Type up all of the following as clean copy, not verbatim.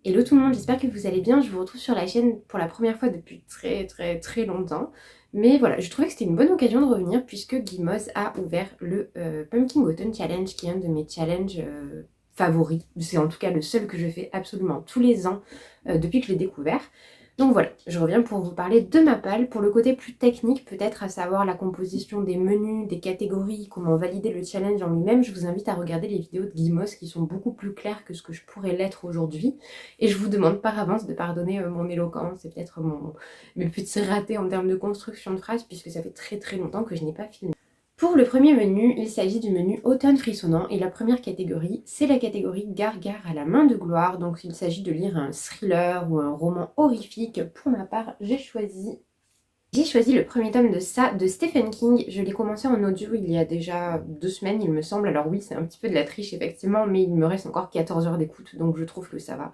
Hello tout le monde, j'espère que vous allez bien. Je vous retrouve sur la chaîne pour la première fois depuis très longtemps. Mais voilà, je trouvais que c'était une bonne occasion de revenir puisque Guimoz a ouvert le Pumpkin Autumn Challenge qui est un de mes challenges favoris. C'est en tout cas le seul que je fais absolument tous les ans depuis que je l'ai découvert. Donc voilà, je reviens pour vous parler de ma palle. Pour le côté plus technique, peut-être à savoir la composition des menus, des catégories, comment valider le challenge en lui-même, je vous invite à regarder les vidéos de Guimoz qui sont beaucoup plus claires que ce que je pourrais l'être aujourd'hui. Et je vous demande par avance de pardonner mon éloquence et peut-être mes petits ratés en termes de construction de phrases puisque ça fait très longtemps que je n'ai pas filmé. Pour le premier menu, il s'agit du menu Automne frissonnant et la première catégorie, c'est la catégorie Gargare à la main de gloire. Donc il s'agit de lire un thriller ou un roman horrifique. Pour ma part, j'ai choisi le premier tome de ça, de Stephen King. Je l'ai commencé en audio il y a déjà 2 semaines, il me semble. Alors oui, c'est un petit peu de la triche, effectivement, mais il me reste encore 14 heures d'écoute, donc je trouve que ça va.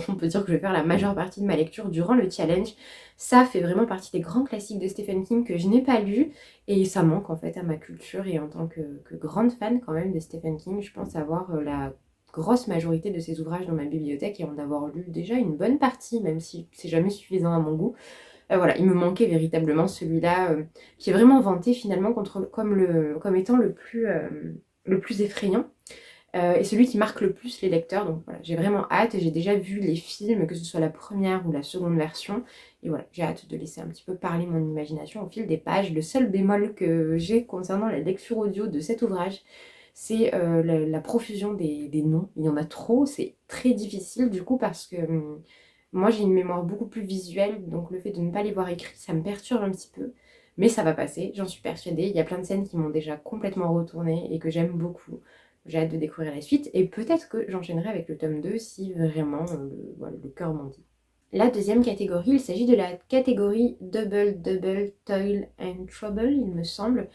On peut dire que je vais faire la majeure partie de ma lecture durant le challenge. Ça fait vraiment partie des grands classiques de Stephen King que je n'ai pas lus, et ça manque en fait à ma culture, et en tant que grande fan quand même de Stephen King, je pense avoir la grosse majorité de ses ouvrages dans ma bibliothèque et en avoir lu déjà une bonne partie, même si c'est jamais suffisant à mon goût. Voilà, il me manquait véritablement celui-là qui est vraiment vanté finalement comme étant le plus effrayant et celui qui marque le plus les lecteurs. Donc voilà, j'ai vraiment hâte et j'ai déjà vu les films, que ce soit la première ou la seconde version. Et voilà, j'ai hâte de laisser un petit peu parler mon imagination au fil des pages. Le seul bémol que j'ai concernant la lecture audio de cet ouvrage, c'est la profusion des noms. Il y en a trop, c'est très difficile du coup parce que moi, j'ai une mémoire beaucoup plus visuelle, donc le fait de ne pas les voir écrits, ça me perturbe un petit peu. Mais ça va passer, j'en suis persuadée. Il y a plein de scènes qui m'ont déjà complètement retournée et que j'aime beaucoup. J'ai hâte de découvrir la suite et peut-être que j'enchaînerai avec le tome 2 si vraiment voilà, le cœur m'en dit. La deuxième catégorie, il s'agit de la catégorie Double Toil and Trouble, il me semble.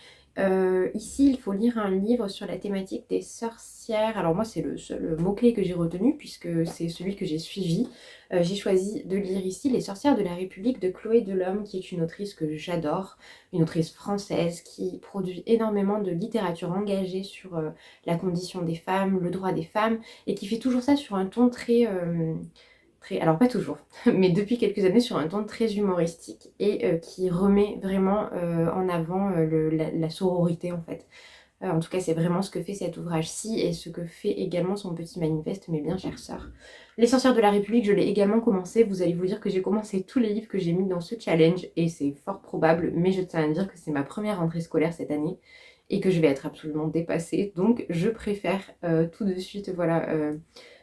Ici, il faut lire un livre sur la thématique des sorcières. Alors moi, c'est le seul mot-clé que j'ai retenu puisque c'est celui que j'ai suivi. J'ai choisi de lire ici Les sorcières de la République de Chloé Delhomme, qui est une autrice que j'adore, une autrice française qui produit énormément de littérature engagée sur la condition des femmes, le droit des femmes, et qui fait toujours ça sur un ton alors pas toujours, mais depuis quelques années sur un ton très humoristique et qui remet vraiment en avant la sororité en fait. En tout cas, c'est vraiment ce que fait cet ouvrage-ci et ce que fait également son petit manifeste, Mes bien chères sœurs. Les sorcières de la République, je l'ai également commencé. Vous allez vous dire que j'ai commencé tous les livres que j'ai mis dans ce challenge et c'est fort probable, mais je tiens à dire que c'est ma première rentrée scolaire cette année et que je vais être absolument dépassée. Donc, je préfère tout de suite, voilà,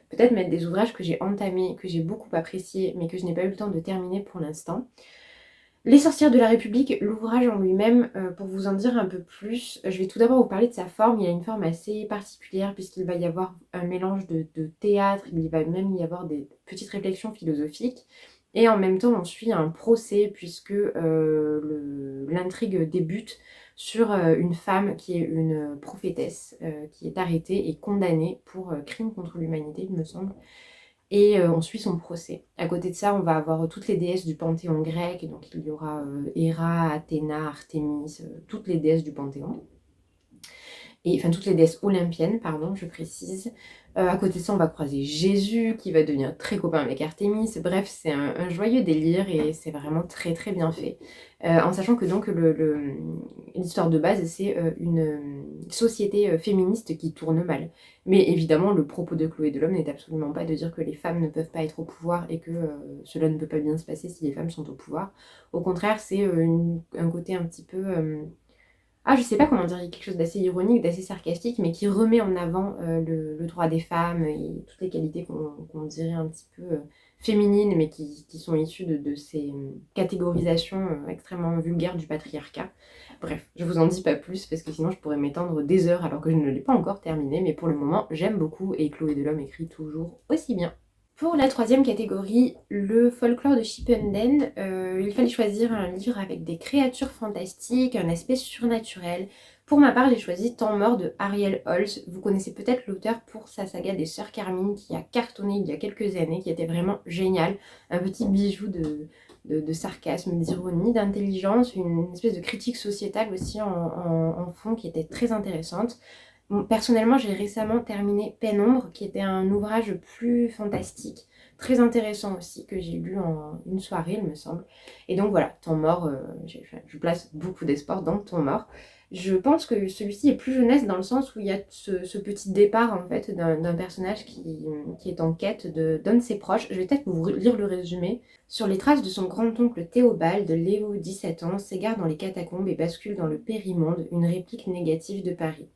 peut-être mettre des ouvrages que j'ai entamés, que j'ai beaucoup appréciés, mais que je n'ai pas eu le temps de terminer pour l'instant. Les sorcières de la République, l'ouvrage en lui-même, pour vous en dire un peu plus, je vais tout d'abord vous parler de sa forme. Il a une forme assez particulière puisqu'il va y avoir un mélange de théâtre, il va même y avoir des petites réflexions philosophiques. Et en même temps, on suit un procès puisque l'intrigue débute sur une femme qui est une prophétesse, qui est arrêtée et condamnée pour crime contre l'humanité, il me semble. Et on suit son procès. À côté de ça, on va avoir toutes les déesses du panthéon grec, donc il y aura Héra, Athéna, Artémis, toutes les déesses du panthéon. Et enfin toutes les déesses olympiennes, pardon, je précise. À côté de ça, on va croiser Jésus, qui va devenir très copain avec Artémis. Bref, c'est un joyeux délire et c'est vraiment très bien fait. En sachant que donc l'histoire de base, c'est une société féministe qui tourne mal. Mais évidemment, le propos de Chloé Delhomme n'est absolument pas de dire que les femmes ne peuvent pas être au pouvoir et que cela ne peut pas bien se passer si les femmes sont au pouvoir. Au contraire, c'est un côté un petit peu... je sais pas comment dire, il y a quelque chose d'assez ironique, d'assez sarcastique, mais qui remet en avant le droit des femmes et toutes les qualités qu'on dirait un petit peu féminines, mais qui sont issues de ces catégorisations extrêmement vulgaires du patriarcat. Bref, je vous en dis pas plus, parce que sinon je pourrais m'étendre des heures alors que je ne l'ai pas encore terminé, mais pour le moment, j'aime beaucoup, et Chloé Delhomme écrit toujours aussi bien. Pour la troisième catégorie, le folklore de Shippuden, il fallait choisir un livre avec des créatures fantastiques, un aspect surnaturel. Pour ma part, j'ai choisi Temps mort de Ariel Holz. Vous connaissez peut-être l'auteur pour sa saga des Sœurs Carmine qui a cartonné il y a quelques années, qui était vraiment génial. Un petit bijou de sarcasme, d'ironie, d'intelligence, une espèce de critique sociétale aussi en fond qui était très intéressante. Bon, personnellement, j'ai récemment terminé Pénombre, qui était un ouvrage plus fantastique, très intéressant aussi que j'ai lu en une soirée il me semble. Et donc voilà, Temps mort, je place beaucoup d'espoir dans Temps mort. Je pense que celui-ci est plus jeunesse dans le sens où il y a ce petit départ en fait d'un personnage qui est en quête d'un de ses proches. Je vais peut-être vous lire le résumé. Sur les traces de son grand-oncle Théobald, Léo, 17 ans, s'égare dans les catacombes et bascule dans le périmonde, une réplique négative de Paris.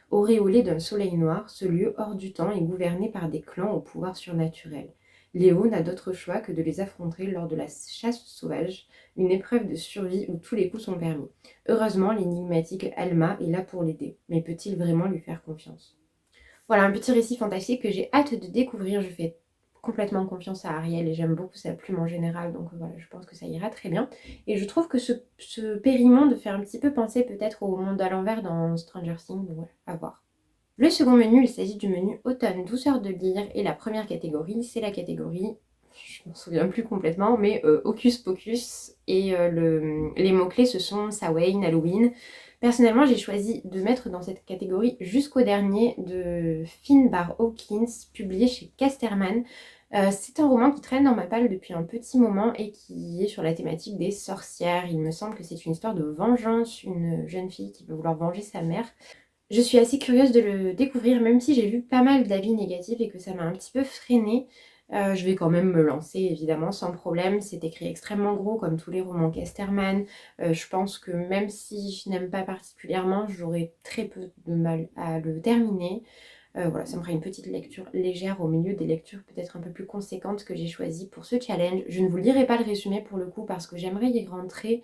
Auréolé d'un soleil noir, ce lieu hors du temps est gouverné par des clans au pouvoir surnaturel. Léo n'a d'autre choix que de les affronter lors de la chasse sauvage, une épreuve de survie où tous les coups sont permis. Heureusement, l'énigmatique Alma est là pour l'aider, mais peut-il vraiment lui faire confiance? Voilà, un petit récit fantastique que j'ai hâte de découvrir. Je fais complètement confiance à Ariel et j'aime beaucoup sa plume en général, donc voilà, je pense que ça ira très bien. Et je trouve que ce périmonde fait un petit peu penser peut-être au monde à l'envers dans Stranger Things, donc voilà, à voir. Le second menu, il s'agit du menu automne, douceur de lire, et la première catégorie, c'est la catégorie, je m'en souviens plus complètement, mais Hocus Pocus, et les mots-clés ce sont Samhain, Halloween. Personnellement, j'ai choisi de mettre dans cette catégorie Jusqu'au dernier de Finbar Hawkins, publié chez Casterman. C'est un roman qui traîne dans ma palle depuis un petit moment et qui est sur la thématique des sorcières. Il me semble que c'est une histoire de vengeance, une jeune fille qui veut vouloir venger sa mère. Je suis assez curieuse de le découvrir, même si j'ai vu pas mal d'avis négatifs et que ça m'a un petit peu freinée. Je vais quand même me lancer, évidemment, sans problème. C'est écrit extrêmement gros, comme tous les romans Casterman. Je pense que même si je n'aime pas particulièrement, j'aurai très peu de mal à le terminer. Voilà, ça me fera une petite lecture légère au milieu des lectures peut-être un peu plus conséquentes que j'ai choisies pour ce challenge. Je ne vous lirai pas le résumé pour le coup parce que j'aimerais y rentrer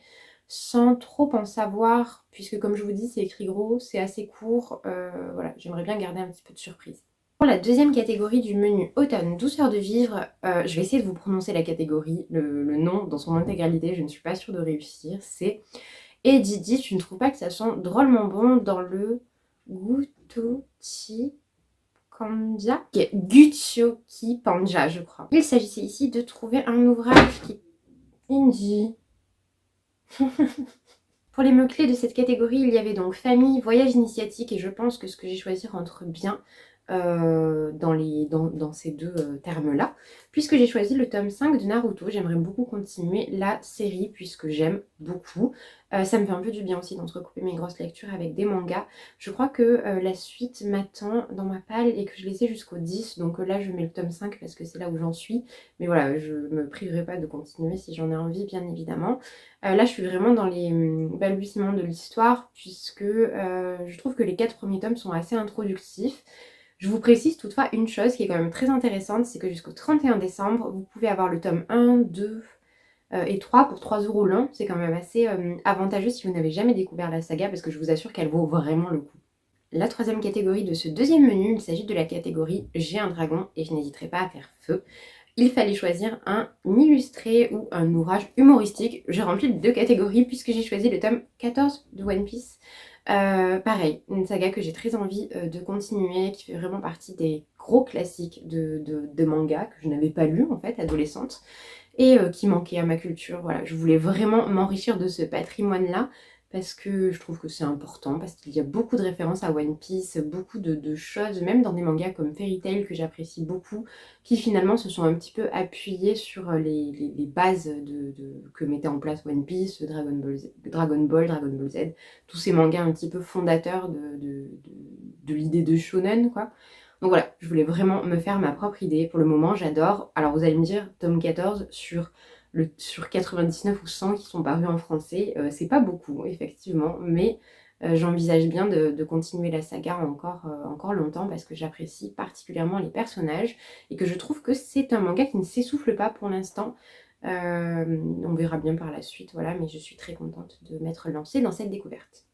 sans trop en savoir, puisque comme je vous dis, c'est écrit gros, c'est assez court. Voilà, j'aimerais bien garder un petit peu de surprise. Pour la deuxième catégorie du menu automne, douceur de vivre, je vais essayer de vous prononcer la catégorie, le nom dans son intégralité, je ne suis pas sûre de réussir, c'est Et Didi, tu ne trouves pas que ça sent drôlement bon dans le Gutochi Kanja, Gutsuki Panja, je crois. Il s'agissait ici de trouver un ouvrage qui... Indie. Pour les mots-clés de cette catégorie, il y avait donc famille, voyage initiatique, et je pense que ce que j'ai choisi rentre bien dans ces deux termes-là, puisque j'ai choisi le tome 5 de Naruto. J'aimerais beaucoup continuer la série, puisque j'aime beaucoup. Ça me fait un peu du bien aussi d'entrecouper mes grosses lectures avec des mangas. Je crois que la suite m'attend dans ma palle et que je les ai jusqu'au 10, donc là je mets le tome 5 parce que c'est là où j'en suis. Mais voilà, je me priverai pas de continuer si j'en ai envie, bien évidemment. Là, je suis vraiment dans les balbutiements de l'histoire, puisque je trouve que les 4 premiers tomes sont assez introductifs. Je vous précise toutefois une chose qui est quand même très intéressante, c'est que jusqu'au 31 décembre, vous pouvez avoir le tome 1, 2 et 3 pour 3 € l'un. C'est quand même assez avantageux si vous n'avez jamais découvert la saga, parce que je vous assure qu'elle vaut vraiment le coup. La troisième catégorie de ce deuxième menu, il s'agit de la catégorie J'ai un dragon et je n'hésiterai pas à faire feu. Il fallait choisir un illustré ou un ouvrage humoristique. J'ai rempli les 2 catégories puisque j'ai choisi le tome 14 de One Piece. Pareil, une saga que j'ai très envie de continuer, qui fait vraiment partie des gros classiques de manga que je n'avais pas lu en fait, adolescente, et qui manquait à ma culture. Voilà, je voulais vraiment m'enrichir de ce patrimoine-là, parce que je trouve que c'est important, parce qu'il y a beaucoup de références à One Piece, beaucoup de choses, même dans des mangas comme Fairy Tail que j'apprécie beaucoup, qui finalement se sont un petit peu appuyés sur les bases que mettait en place One Piece, Dragon Ball Z, tous ces mangas un petit peu fondateurs de l'idée de shonen, quoi. Donc voilà, je voulais vraiment me faire ma propre idée. Pour le moment, j'adore. Alors vous allez me dire, tome 14 sur 99 ou 100 qui sont parus en français, c'est pas beaucoup, effectivement, mais j'envisage bien de continuer la saga encore longtemps parce que j'apprécie particulièrement les personnages et que je trouve que c'est un manga qui ne s'essouffle pas pour l'instant. On verra bien par la suite, voilà, mais je suis très contente de m'être lancée dans cette découverte.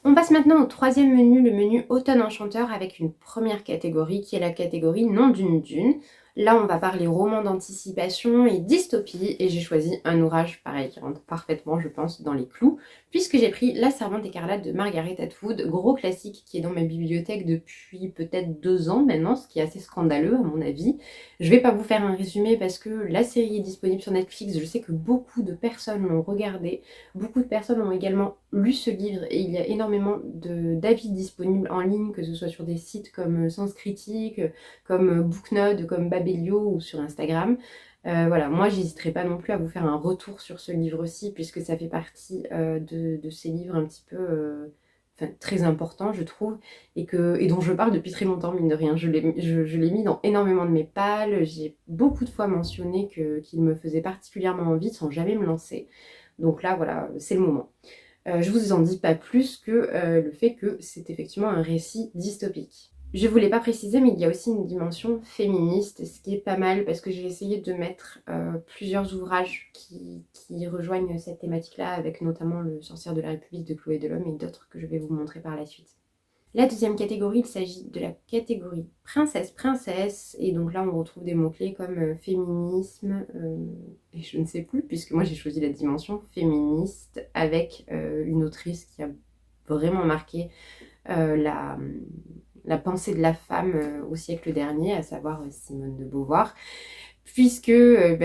On passe maintenant au troisième menu, le menu Automne Enchanteur, avec une première catégorie qui est la catégorie Nom d'une dune. Là, on va parler roman d'anticipation et dystopie, et j'ai choisi un ouvrage, pareil, qui rentre parfaitement, je pense, dans les clous, puisque j'ai pris La Servante écarlate de Margaret Atwood, gros classique qui est dans ma bibliothèque depuis peut-être 2 ans maintenant, ce qui est assez scandaleux à mon avis. Je vais pas vous faire un résumé parce que la série est disponible sur Netflix, je sais que beaucoup de personnes l'ont regardée, beaucoup de personnes ont également lu ce livre et il y a énormément d'avis disponibles en ligne, que ce soit sur des sites comme Sens Critique, comme Booknode, comme Babelio ou sur Instagram. Voilà, moi j'hésiterai pas non plus à vous faire un retour sur ce livre-ci puisque ça fait partie de ces livres un petit peu très importants je trouve et dont je parle depuis très longtemps mine de rien. Je l'ai mis dans énormément de mes pales, j'ai beaucoup de fois mentionné qu'il me faisait particulièrement envie sans jamais me lancer. Donc là voilà, c'est le moment. Je vous en dis pas plus que le fait que c'est effectivement un récit dystopique. Je ne vous l'ai pas précisé, mais il y a aussi une dimension féministe, ce qui est pas mal parce que j'ai essayé de mettre plusieurs ouvrages qui rejoignent cette thématique-là, avec notamment Le Sorcière de la République de Chloé Delhomme et d'autres que je vais vous montrer par la suite. La deuxième catégorie, il s'agit de la catégorie princesse, et donc là on retrouve des mots-clés comme féminisme, et je ne sais plus, puisque moi j'ai choisi la dimension féministe avec une autrice qui a vraiment marqué la pensée de la femme au siècle dernier, à savoir Simone de Beauvoir, puisque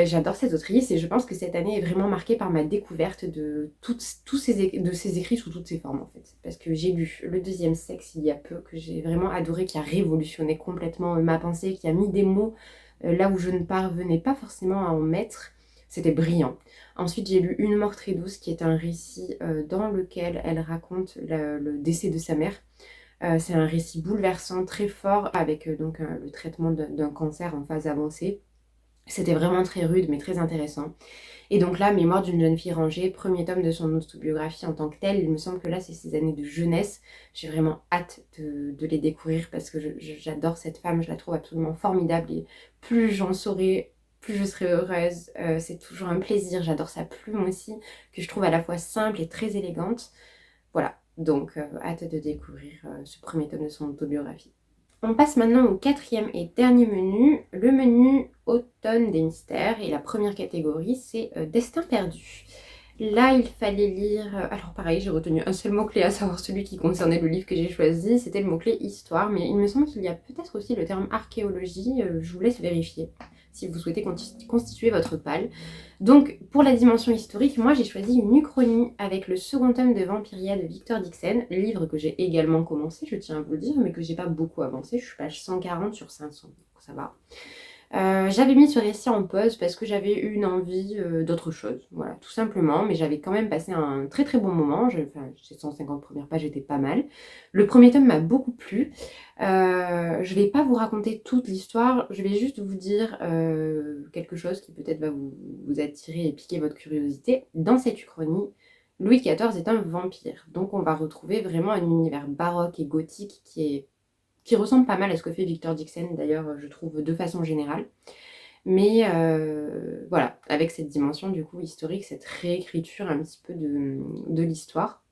j'adore cette autrice et je pense que cette année est vraiment marquée par ma découverte de ses écrits sous toutes ses formes en fait. Parce que j'ai lu Le Deuxième Sexe il y a peu, que j'ai vraiment adoré, qui a révolutionné complètement ma pensée, qui a mis des mots là où je ne parvenais pas forcément à en mettre. C'était brillant. Ensuite, j'ai lu Une mort très douce, qui est un récit dans lequel elle raconte le décès de sa mère. C'est un récit bouleversant, très fort, avec donc le traitement d'un cancer en phase avancée. C'était vraiment très rude, mais très intéressant. Et donc là, Mémoire d'une jeune fille rangée, premier tome de son autobiographie en tant que telle. Il me semble que là, c'est ses années de jeunesse. J'ai vraiment hâte de les découvrir parce que j'adore cette femme. Je la trouve absolument formidable. Et plus j'en saurai, plus je serai heureuse. C'est toujours un plaisir. J'adore sa plume aussi, que je trouve à la fois simple et très élégante. Voilà, donc hâte de découvrir ce premier tome de son autobiographie. On passe maintenant au quatrième et dernier menu, le menu automne des mystères. Et la première catégorie, c'est Destin perdu. Là, il fallait lire... alors pareil, j'ai retenu un seul mot-clé, à savoir celui qui concernait le livre que j'ai choisi. C'était le mot-clé histoire, mais il me semble qu'il y a peut-être aussi le terme archéologie. Je vous laisse vérifier si vous souhaitez constituer votre palle. Donc, pour la dimension historique, moi j'ai choisi une uchronie avec le second tome de Vampiria de Victor Dixon, livre que j'ai également commencé, je tiens à vous le dire, mais que j'ai pas beaucoup avancé. Je suis page 140 sur 500, donc ça va. J'avais mis ce récit en pause parce que j'avais eu une envie d'autre chose, voilà, tout simplement, mais j'avais quand même passé un très très bon moment. Ces 150 premières pages étaient pas mal. Le premier tome m'a beaucoup plu. Je vais pas vous raconter toute l'histoire, je vais juste vous dire quelque chose qui peut-être va vous attirer et piquer votre curiosité. Dans cette uchronie, Louis XIV est un vampire, donc on va retrouver vraiment un univers baroque et gothique qui ressemble pas mal à ce que fait Victor Dixon, d'ailleurs, je trouve, de façon générale. Mais voilà, avec cette dimension, du coup, historique, cette réécriture un petit peu de l'histoire.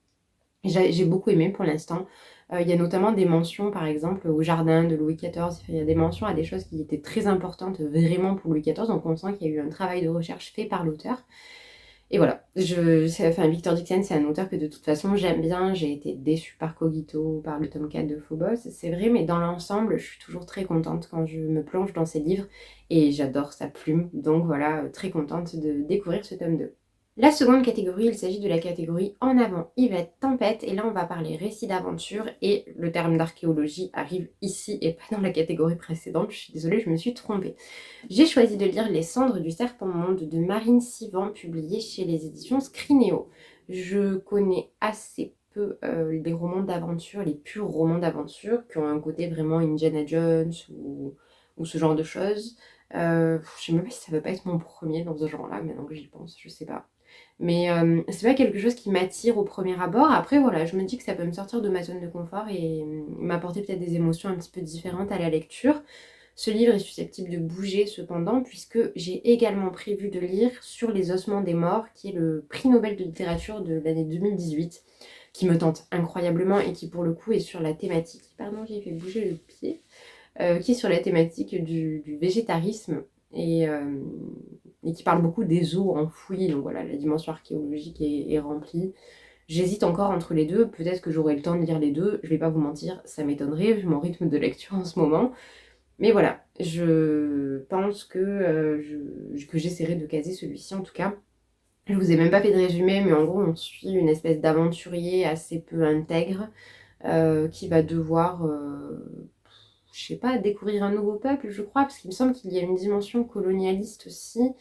J'ai beaucoup aimé pour l'instant. Il y a notamment des mentions, par exemple, au jardin de Louis XIV. Enfin, il y a des mentions à des choses qui étaient très importantes vraiment pour Louis XIV. Donc on sent qu'il y a eu un travail de recherche fait par l'auteur. Et voilà, Victor Dixon, c'est un auteur que de toute façon j'aime bien. J'ai été déçue par Cogito, par le tome 4 de Phobos, c'est vrai, mais dans l'ensemble, je suis toujours très contente quand je me plonge dans ses livres et j'adore sa plume. Donc voilà, très contente de découvrir ce tome 2. La seconde catégorie, il s'agit de la catégorie En avant Yvette Tempête, et là on va parler récit d'aventure, et le terme d'archéologie arrive ici et pas dans la catégorie précédente. Je suis désolée, je me suis trompée. J'ai choisi de lire Les Cendres du Serpent-Monde de Marine Sivan, publié chez les éditions Scrinéo. Je connais assez peu les romans d'aventure, les purs romans d'aventure, qui ont un côté vraiment Indiana Jones ou ce genre de choses. Je sais même pas si ça va pas être mon premier dans ce genre-là, maintenant que j'y pense, je sais pas. Mais c'est pas quelque chose qui m'attire au premier abord. Après, voilà, je me dis que ça peut me sortir de ma zone de confort et m'apporter peut-être des émotions un petit peu différentes à la lecture. Ce livre est susceptible de bouger cependant, puisque j'ai également prévu de lire Sur les ossements des morts, qui est le prix Nobel de littérature de l'année 2018, qui me tente incroyablement et qui pour le coup est sur la thématique, pardon j'ai fait bouger le pied, qui est sur la thématique du végétarisme et qui parle beaucoup des eaux enfouies. Donc voilà, la dimension archéologique est remplie. J'hésite encore entre les deux, peut-être que j'aurai le temps de lire les deux, je vais pas vous mentir, ça m'étonnerait vu mon rythme de lecture en ce moment. Mais voilà, je pense que j'essaierai de caser celui-ci en tout cas. Je vous ai même pas fait de résumé, mais en gros, on suit une espèce d'aventurier assez peu intègre qui va devoir, je sais pas, découvrir un nouveau peuple, je crois, parce qu'il me semble qu'il y a une dimension colonialiste aussi.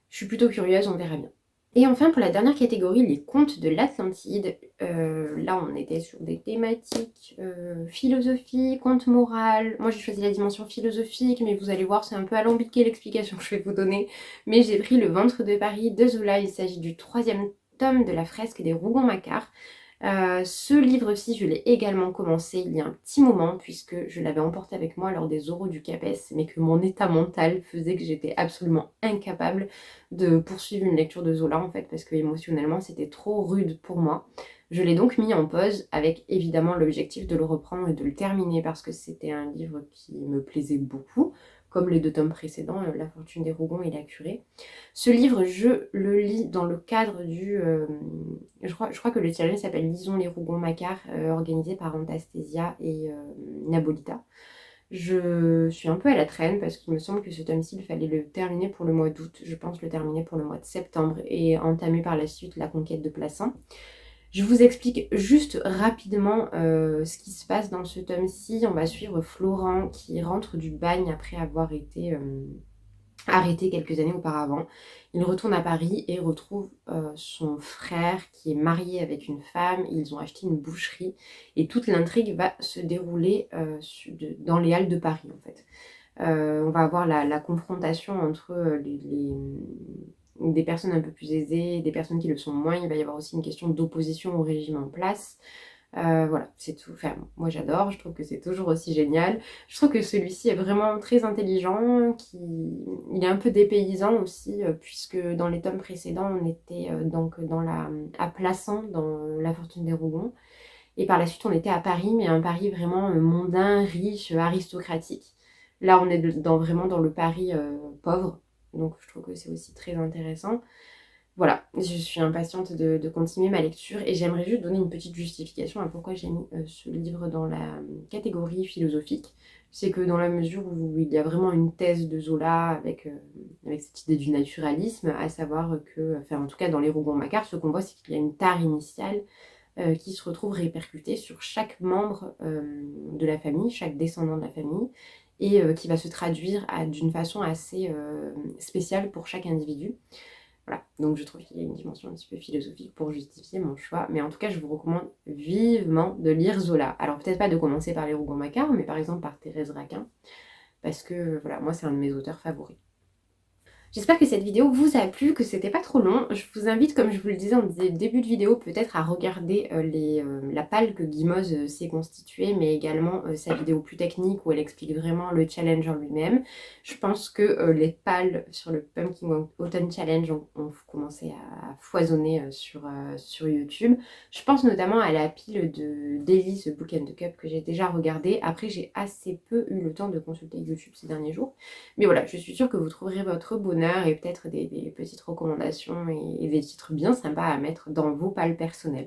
Je suis plutôt curieuse, on verra bien. Et enfin, pour la dernière catégorie, les contes de l'Atlantide. Là, on était sur des thématiques philosophie, contes morales. Moi, j'ai choisi la dimension philosophique, mais vous allez voir, c'est un peu alambiqué l'explication que je vais vous donner. Mais j'ai pris Le Ventre de Paris de Zola. Il s'agit du 3e tome de la fresque des Rougon-Macquart. Ce livre-ci, je l'ai également commencé il y a un petit moment, puisque je l'avais emporté avec moi lors des oraux du CAPES, mais que mon état mental faisait que j'étais absolument incapable de poursuivre une lecture de Zola, en fait, parce que émotionnellement, c'était trop rude pour moi. Je l'ai donc mis en pause, avec évidemment l'objectif de le reprendre et de le terminer, parce que c'était un livre qui me plaisait beaucoup, comme les 2 tomes précédents, La Fortune des Rougon et La Curée. Ce livre, je le lis dans le cadre du... je crois que le challenge s'appelle Lisons les Rougon-Macquart, organisé par Antastasia et Nabolita. Je suis un peu à la traîne parce qu'il me semble que ce tome-ci, il fallait le terminer pour le mois d'août. Je pense le terminer pour le mois de septembre et entamer par la suite la conquête de Plassans. Je vous explique juste rapidement ce qui se passe dans ce tome-ci. On va suivre Florent qui rentre du bagne après avoir été arrêté quelques années auparavant. Il retourne à Paris et retrouve son frère qui est marié avec une femme. Ils ont acheté une boucherie et toute l'intrigue va se dérouler dans les halles de Paris en fait. On va avoir la confrontation entre des personnes un peu plus aisées, des personnes qui le sont moins. Il va y avoir aussi une question d'opposition au régime en place. Voilà, c'est tout. Enfin, moi j'adore, je trouve que c'est toujours aussi génial. Je trouve que celui-ci est vraiment très intelligent, il est un peu dépaysant aussi, puisque dans les tomes précédents, on était donc à Plassans, dans La Fortune des Rougon. Et par la suite, on était à Paris, mais un Paris vraiment mondain, riche, aristocratique. Là, on est vraiment dans le Paris pauvre, donc je trouve que c'est aussi très intéressant. Voilà, je suis impatiente de continuer ma lecture et j'aimerais juste donner une petite justification à pourquoi j'ai mis ce livre dans la catégorie philosophique. C'est que dans la mesure où il y a vraiment une thèse de Zola avec cette idée du naturalisme, à savoir que, enfin en tout cas dans les Rougon-Macquart, ce qu'on voit c'est qu'il y a une tare initiale qui se retrouve répercutée sur chaque membre de la famille, chaque descendant de la famille, et qui va se traduire d'une façon assez spéciale pour chaque individu. Voilà, donc je trouve qu'il y a une dimension un petit peu philosophique pour justifier mon choix. Mais en tout cas, je vous recommande vivement de lire Zola. Alors peut-être pas de commencer par les Rougon-Macquart, mais par exemple par Thérèse Raquin, parce que voilà, moi c'est un de mes auteurs favoris. J'espère que cette vidéo vous a plu, que c'était pas trop long. Je vous invite, comme je vous le disais en début de vidéo, peut-être à regarder la palle que Guimauze s'est constituée, mais également sa vidéo plus technique où elle explique vraiment le challenge en lui-même. Je pense que les pales sur le Pumpkin Autumn Challenge ont commencé à foisonner sur YouTube. Je pense notamment à la pile de Daily The Book and the Cup que j'ai déjà regardée. Après, j'ai assez peu eu le temps de consulter YouTube ces derniers jours. Mais voilà, je suis sûre que vous trouverez votre bonheur et peut-être des petites recommandations et des titres bien sympas à mettre dans vos pales personnelles.